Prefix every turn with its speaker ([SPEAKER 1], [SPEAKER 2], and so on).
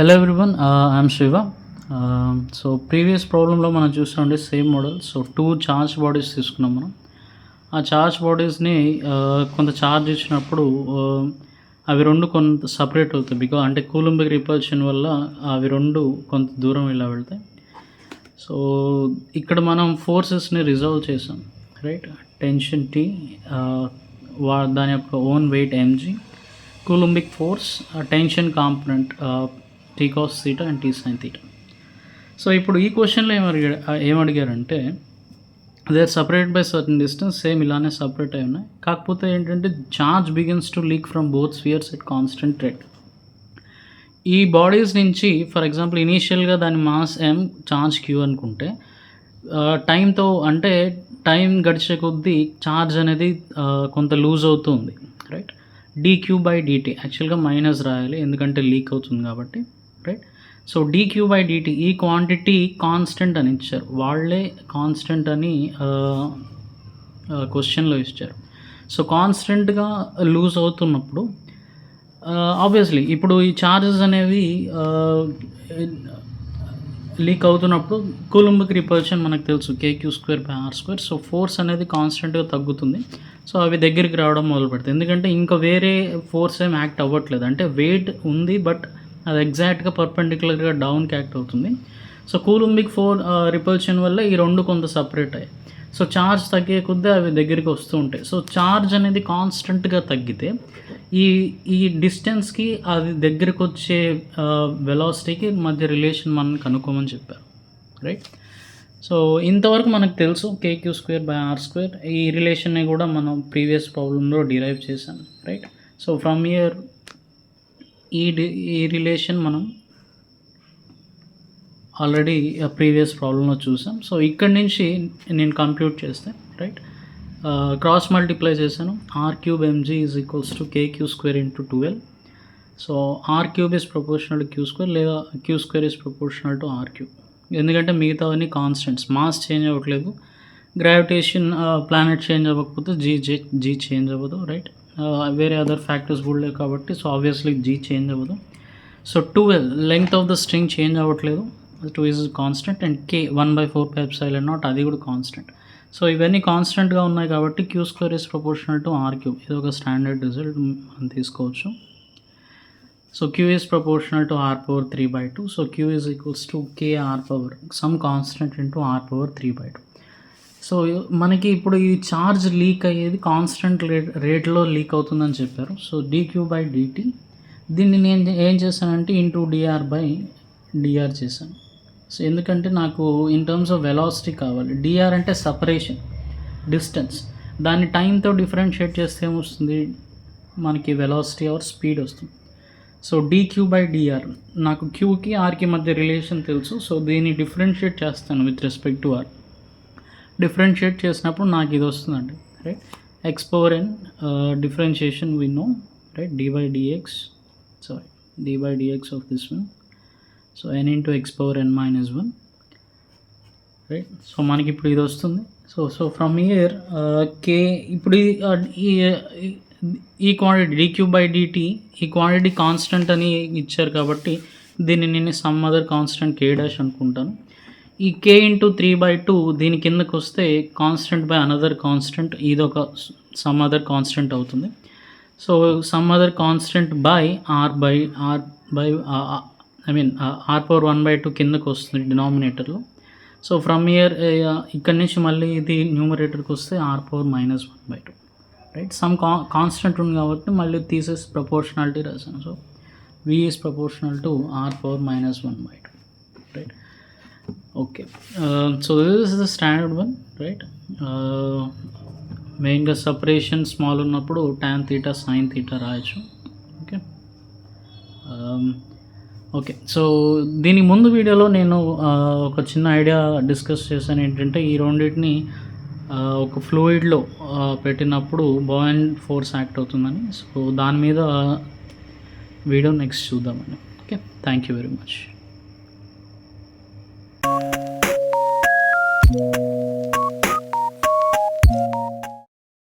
[SPEAKER 1] Hello everyone, I'm Shiva. So previous ప్రాబ్లంలో మనం చూస్తుండే same model. So 2 charge bodies తీసుకున్నాం మనం. ఆ చార్జ్ బాడీస్ని కొంత చార్జ్ ఇచ్చినప్పుడు అవి రెండు కొంత సపరేట్ అవుతాయి. అంటే కూలంబిక్ రిపల్షన్ వల్ల అవి రెండు కొంత దూరం ఇలా వెళ్తాయి. సో ఇక్కడ మనం ఫోర్సెస్ని రిజాల్వ్ చేసాం, రైట్? టెన్షన్ T, దాని యొక్క own weight mg, Coulombic force, tension component T cos theta and T sin theta. So ఇప్పుడు ఈ క్వశ్చన్లో ఏమడిగారంటే they are separate by certain distance, same ఇలానే సపరేట్ అయి ఉన్నాయి. కాకపోతే ఏంటంటే charge begins to leak from both spheres at constant rate. ఈ బాడీస్ నుంచి ఫర్ ఎగ్జాంపుల్ ఇనీషియల్గా దాని మాస్ m, చార్జ్ q అనుకుంటే టైంతో అంటే టైం గడిచే కొద్దీ చార్జ్ అనేది కొంత లూజ్ అవుతుంది, రైట్? dq/dt యాక్చువల్గా మైనస్ రాయాలి ఎందుకంటే లీక్ అవుతుంది కాబట్టి, రైట్? సో dq/dt ఈ క్వాంటిటీ కాన్స్టెంట్ అని ఇచ్చారు, వాళ్ళే కాన్స్టెంట్ అని క్వశ్చన్లో ఇచ్చారు. సో కాన్స్టెంట్గా లూజ్ అవుతున్నప్పుడు ఆబ్వియస్లీ ఇప్పుడు ఈ చార్జెస్ అనేవి లీక్ అవుతున్నప్పుడు కూలంబిక్ రిపల్షన్ మనకు తెలుసు kq²/r². సో ఫోర్స్ అనేది కాన్స్టెంట్గా తగ్గుతుంది. సో అవి దగ్గరికి రావడం మొదలు పెడతాయి, ఎందుకంటే ఇంకా వేరే ఫోర్స్ ఏం యాక్ట్ అవ్వట్లేదు. అంటే వెయిట్ ఉంది బట్ అది ఎగ్జాక్ట్గా పర్పెండిక్యులర్గా డౌన్కి యాక్ట్ అవుతుంది. సో కూలంబిక్ రిపల్షన్ వల్ల ఈ రెండు కొంత సపరేట్ అయ్యాయి. సో ఛార్జ్ తగ్గే కొద్దీ అవి దగ్గరికి వస్తూ ఉంటాయి. సో ఛార్జ్ అనేది కాన్స్టెంట్గా తగ్గితే ఈ డిస్టెన్స్కి అది దగ్గరికి వచ్చే వెలాసిటీకి మధ్య రిలేషన్ మనం కనుక్కోమని చెప్పారు, రైట్? సో ఇంతవరకు మనకు తెలుసు kq²/r². ఈ రిలేషన్ని కూడా మనం ప్రీవియస్ ప్రాబ్లంలో డిరైవ్ చేసాం, రైట్? సో ఫ్రమ్ హియర్ ఈ రిలేషన్ మనం ఆల్రెడీ ప్రీవియస్ ప్రాబ్లంలో చూసాం. సో ఇక్కడి నుంచి నేను కంప్యూట్ చేస్తే, రైట్, క్రాస్ మల్టిప్లై చేశాను. r³ mg = kq² × 12. So r³ is proportional to q² లేదా q² is proportional to r³. ఎందుకంటే మిగతావన్నీ కాన్స్టెంట్స్, మాస్ చేంజ్ అవ్వట్లేదు. గ్రావిటేషన్ ప్లానెట్ చేంజ్ అవ్వకపోతే g చేంజ్ అవ్వదు, రైట్? వేరే అదర్ ఫ్యాక్టర్స్ కూడా లేవు కాబట్టి సో ఆబ్వియస్లీ g చేంజ్ అవ్వదు. So 12 length of the string change అవ్వట్లేదు, 2 ఈజ్ కాన్స్టెంట్. అండ్ k 1/4πε0 అది కూడా కాన్స్టెంట్. సో ఇవన్నీ కాన్స్టెంట్గా ఉన్నాయి కాబట్టి q² is proportional to r³. ఇది ఒక స్టాండర్డ్ రిజల్ట్ మనం తీసుకోవచ్చు. So q is proportional to r⁴/3/2. So q is equals to kr power some constant into r⁴3/2. So మనకి ఇప్పుడు ఈ ఛార్జ్ లీక్ అయ్యేది కాన్స్టెంట్ రేట్లో లీక్ అవుతుందని చెప్పారు. సో dq/dt దీన్ని నేను ఏం చేశానంటే dr/dr చేశాను. సో ఎందుకంటే నాకు ఇన్ టర్మ్స్ ఆఫ్ వెలాసిటీ కావాలి. dr అంటే సపరేషన్, డిస్టెన్స్. దాన్ని టైంతో డిఫరెన్షియేట్ చేస్తే ఏమొస్తుంది, మనకి వెలాసిటీ ఆర్ స్పీడ్ వస్తుంది. సో dq/dr నాకు qకి rకి మధ్య రిలేషన్ తెలుసు. సో దీన్ని డిఫరెన్షియేట్ చేస్తాను with respect to r. Differentiate చేసినప్పుడు నాకు ఇది వస్తుందండి, right? x⁴n differentiation we know, right? ddx of this one. So n × x⁴n - 1, right? So మనకి ఇప్పుడు ఇది వస్తుంది. సో ఫ్రమ్ హియర్ k ఇప్పుడు ఈ క్వాంటిటీ dq/dt ఈ క్వాంటిటీ కాన్స్టెంట్ అని ఇచ్చారు కాబట్టి దీన్ని నేను సమ్ అదర్ కాన్స్టెంట్ k' అనుకుంటాను. ఈ k × 3/2 దీని కిందకు వస్తే కాన్స్టెంట్ బై అనదర్ కాన్స్టెంట్, ఇది ఒక సమ్ అదర్ కాన్స్టెంట్ అవుతుంది. So some other constant by r⁴1/2 కిందకు వస్తుంది డినామినేటర్లో. సో ఫ్రమ్ హియర్ ఇక్కడి నుంచి మళ్ళీ ఇది న్యూమరేటర్కి వస్తే r⁴−1/2, రైట్? సమ్ కాన్స్టెంట్ ఉంది కాబట్టి మళ్ళీ తీసేసి ప్రపోర్షనాలిటీ రాశాను. So v is proportional to r⁴−1/2, right? Okay. So this is the standard one, right? మెయిన్గా సపరేషన్ స్మాల్ ఉన్నప్పుడు tan θ sin θ రాయొచ్చు, ఓకే? ఓకే. సో దీని ముందు వీడియోలో నేను ఒక చిన్న ఐడియా డిస్కస్ చేశాను. ఏంటంటే ఈ రెండింటిని ఒక ఫ్లూయిడ్లో పెట్టినప్పుడు బయాన్ ఫోర్స్ యాక్ట్ అవుతుందని. సో దాని మీద వీడియో నెక్స్ట్ చూద్దామని. Okay, thank you very much.